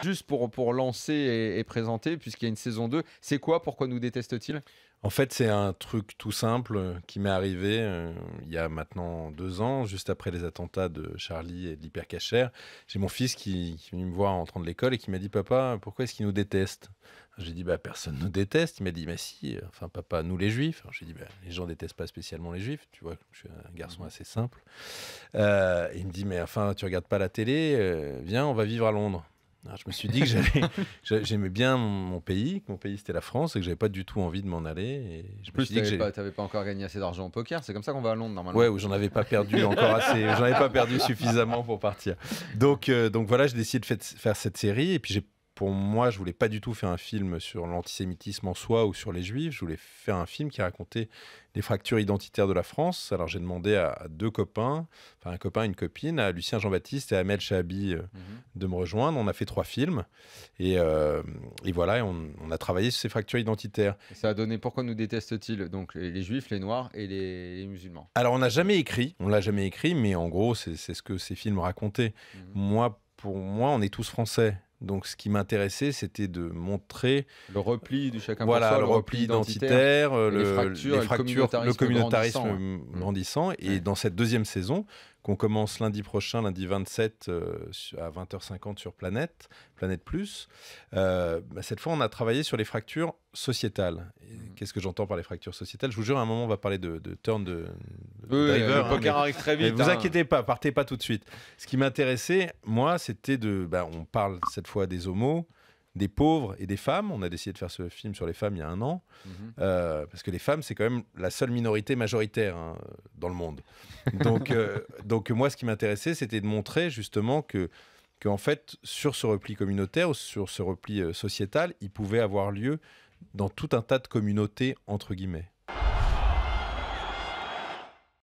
juste pour lancer et présenter, puisqu'il y a une saison 2, c'est quoi? Pourquoi nous déteste-t-il? En fait, c'est un truc tout simple qui m'est arrivé il y a maintenant 2 ans, juste après les attentats de Charlie et de l'Hypercacher. J'ai mon fils qui est venu me voir en rentrant de l'école et qui m'a dit: «Papa, pourquoi est-ce qu'ils nous détestent?» J'ai dit: «Bah, personne nous déteste». Il m'a dit: «Mais si, enfin papa, nous les juifs». Alors j'ai dit: «Bah, les gens détestent pas spécialement les juifs, tu vois? Je suis un garçon assez simple». Il me dit: «Mais enfin, tu regardes pas la télé? Viens, on va vivre à Londres». Alors, je me suis dit que j'aimais bien mon pays, que mon pays c'était la France et que j'avais pas du tout envie de m'en aller. Et je En me plus, suis dit que t'avais pas encore gagné assez d'argent au poker, c'est comme ça qu'on va à Londres normalement. ouais, où j'en avais pas perdu encore assez, j'en avais pas perdu suffisamment pour partir. Donc voilà, j'ai décidé de faire cette série et puis pour moi, je voulais pas du tout faire un film sur l'antisémitisme en soi ou sur les juifs. Je voulais faire un film qui racontait les fractures identitaires de la France. Alors j'ai demandé à 2 copains, enfin un copain et une copine, à Lucien Jean-Baptiste et à Amel Chahabi de me rejoindre. On a fait 3 films et voilà, et on a travaillé sur ces fractures identitaires. Et ça a donné pourquoi nous déteste-t-il? Donc les juifs, les noirs et les musulmans. Alors on l'a jamais écrit, mais en gros c'est ce que ces films racontaient. Pour moi, on est tous français. Donc, ce qui m'intéressait, c'était de montrer le repli du chacun voilà, pour soi, le repli identitaire, les fractures, le communautarisme grandissant. grandissant. Et dans cette 2e saison, qu'on commence lundi prochain, lundi 27, à 20h50 sur Planète Plus, cette fois, on a travaillé sur les fractures sociétales. Qu'est-ce que j'entends par les fractures sociétales? Je vous jure, à un moment, on va parler de turn de driver. Le poker arrive très vite. Mais vous inquiétez pas, partez pas tout de suite. Ce qui m'intéressait, moi, c'était on parle cette fois des homos, des pauvres et des femmes. On a décidé de faire ce film sur les femmes il y a 1 an, parce que les femmes, c'est quand même la seule minorité majoritaire dans le monde. Donc moi, ce qui m'intéressait, c'était de montrer justement qu'en fait, sur ce repli communautaire, sur ce repli sociétal, il pouvait avoir lieu dans tout un tas de communautés, entre guillemets.